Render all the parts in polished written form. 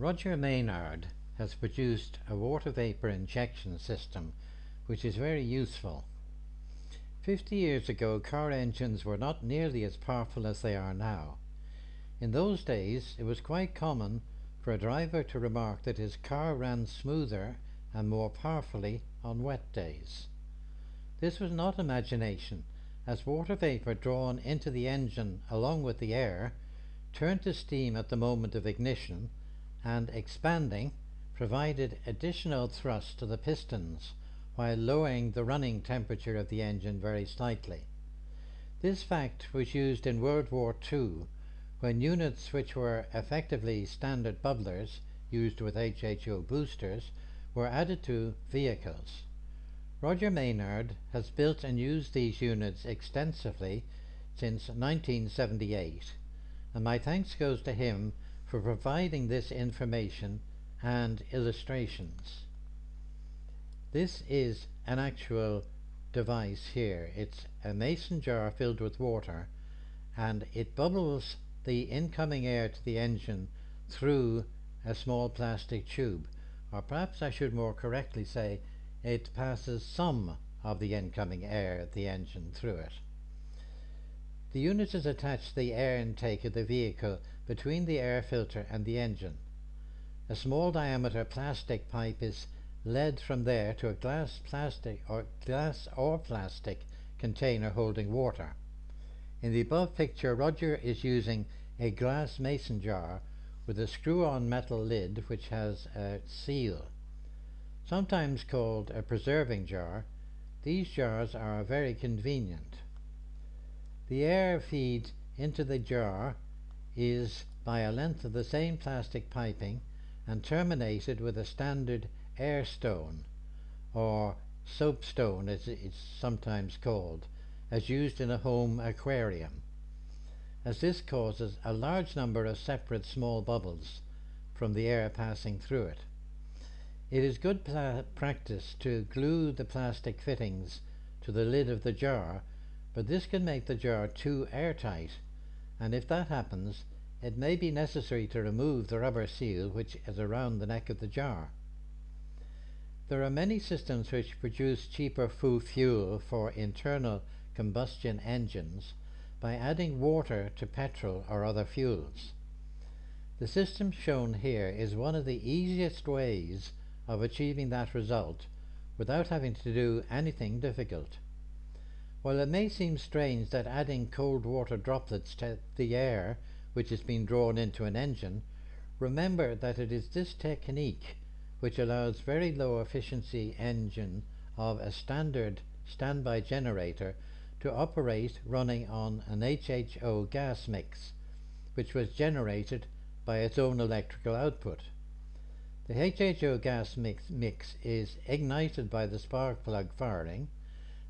Roger Maynard has produced a water vapor injection system which is very useful. 50 years ago, car engines were not nearly as powerful as they are now. In those days, it was quite common for a driver to remark that his car ran smoother and more powerfully on wet days. This was not imagination, as water vapor drawn into the engine along with the air turned to steam at the moment of ignition and, expanding, provided additional thrust to the pistons while lowering the running temperature of the engine very slightly. This fact was used in World War II when units which were effectively standard bubblers used with HHO boosters were added to vehicles. Roger Maynard has built and used these units extensively since 1978, and my thanks goes to him for providing this information and illustrations. This is an actual device here. It's a mason jar filled with water, and it bubbles the incoming air to the engine through a small plastic tube, or perhaps I should more correctly say it passes some of the incoming air at the engine through it. The unit is attached to the air intake of the vehicle between the air filter and the engine. A small diameter plastic pipe is led from there to a glass or plastic container holding water. In the above picture, Roger is using a glass mason jar with a screw-on metal lid which has a seal. Sometimes called a preserving jar, these jars are very convenient. The air feed into the jar is by a length of the same plastic piping and terminated with a standard air stone, or soapstone as it's sometimes called, as used in a home aquarium, as this causes a large number of separate small bubbles from the air passing through it. It is good practice to glue the plastic fittings to the lid of the jar, but this can make the jar too airtight, and if that happens, it may be necessary to remove the rubber seal which is around the neck of the jar. There are many systems which produce cheaper fuel for internal combustion engines by adding water to petrol or other fuels. The system shown here is one of the easiest ways of achieving that result without having to do anything difficult. While it may seem strange that adding cold water droplets to the air which has been drawn into an engine, remember that it is this technique which allows very low efficiency engine of a standard standby generator to operate running on an HHO gas mix, which was generated by its own electrical output. The HHO gas mix is ignited by the spark plug firing,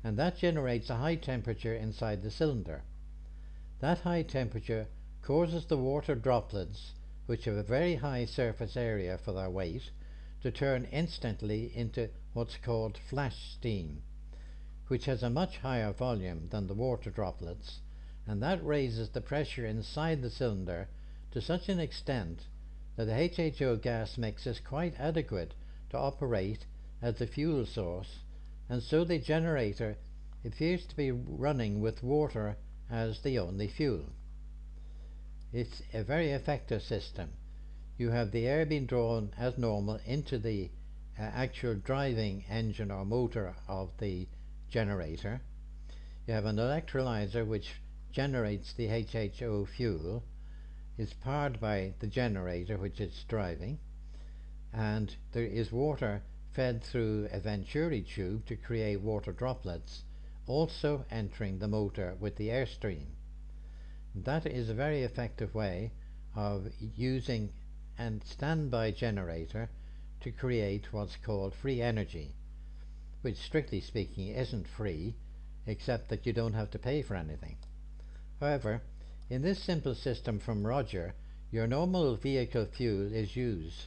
and that generates a high temperature inside the cylinder. That high temperature causes the water droplets, which have a very high surface area for their weight, to turn instantly into what's called flash steam, which has a much higher volume than the water droplets, and that raises the pressure inside the cylinder to such an extent that the HHO gas mix is quite adequate to operate as the fuel source, and so the generator appears to be running with water as the only fuel. It's a very effective system. You have the air being drawn as normal into the actual driving engine or motor of the generator. You have an electrolyzer which generates the HHO fuel, is powered by the generator which it's driving, and there is water fed through a venturi tube to create water droplets, also entering the motor with the airstream. That is a very effective way of using a standby generator to create what's called free energy, which strictly speaking isn't free, except that you don't have to pay for anything. However, in this simple system from Roger, your normal vehicle fuel is used,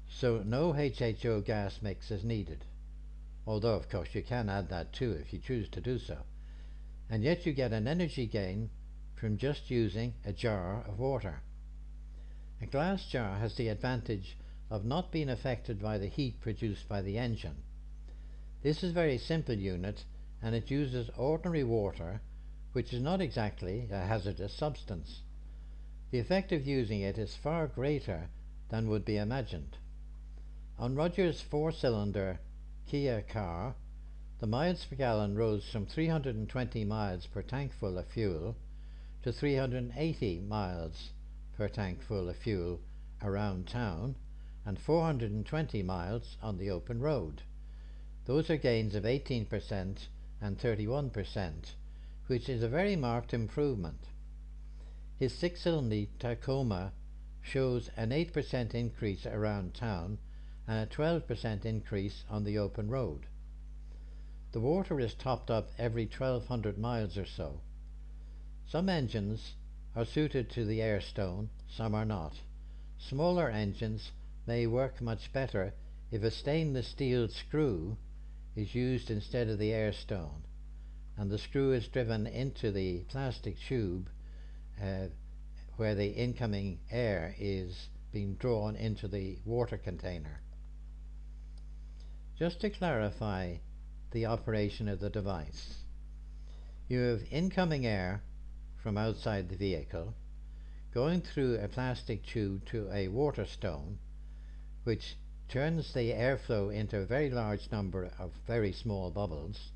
so no HHO gas mix is needed, although of course you can add that too if you choose to do so, and yet you get an energy gain from just using a jar of water. A glass jar has the advantage of not being affected by the heat produced by the engine. This is a very simple unit, and it uses ordinary water, which is not exactly a hazardous substance. The effect of using it is far greater than would be imagined. On Roger's 4-cylinder Kia car, the miles per gallon rose from 320 miles per tank full of fuel to 380 miles per tank full of fuel around town and 420 miles on the open road. Those are gains of 18% and 31%, which is a very marked improvement. His 6-cylinder Tacoma shows an 8% increase around town and a 12% increase on the open road. The water is topped up every 1200 miles or so. Some engines are suited to the air stone, some are not. Smaller engines may work much better if a stainless steel screw is used instead of the air stone, and the screw is driven into the plastic tube where the incoming air is being drawn into the water container. Just to clarify the operation of the device, you have incoming air from outside the vehicle going through a plastic tube to a water stone, which turns the airflow into a very large number of very small bubbles,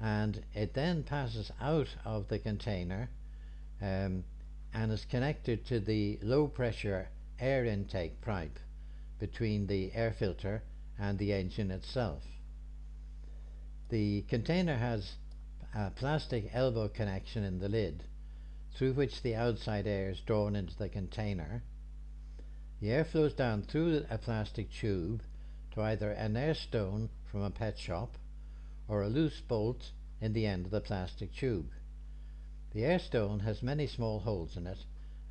and it then passes out of the container and is connected to the low pressure air intake pipe between the air filter and the engine itself. The container has a plastic elbow connection in the lid through which the outside air is drawn into the container. The air flows down through a plastic tube to either an air stone from a pet shop or a loose bolt in the end of the plastic tube. The air stone has many small holes in it,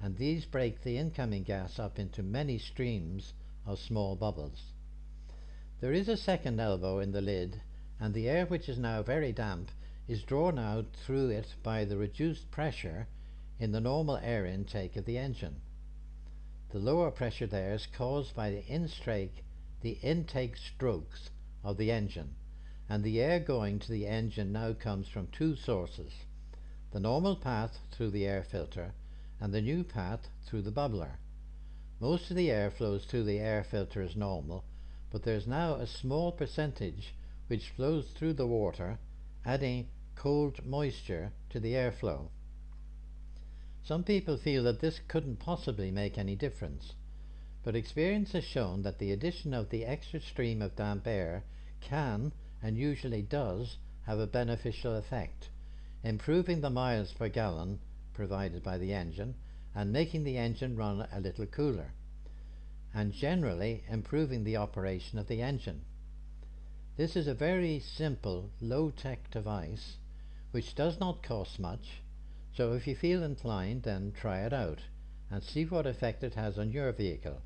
and these break the incoming gas up into many streams of small bubbles. There is a second elbow in the lid, and the air, which is now very damp, is drawn out through it by the reduced pressure in the normal air intake of the engine. The lower pressure there is caused by the intake strokes of the engine, and the air going to the engine now comes from two sources: the normal path through the air filter and the new path through the bubbler. Most of the air flows through the air filter as normal, but there is now a small percentage which flows through the water, adding cold moisture to the airflow. Some people feel that this couldn't possibly make any difference, but experience has shown that the addition of the extra stream of damp air can, and usually does, have a beneficial effect, improving the miles per gallon provided by the engine and making the engine run a little cooler, and generally improving the operation of the engine. This is a very simple, low-tech device which does not cost much, so if you feel inclined, then try it out and see what effect it has on your vehicle.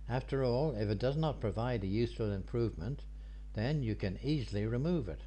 After all, if it does not provide a useful improvement, then you can easily remove it.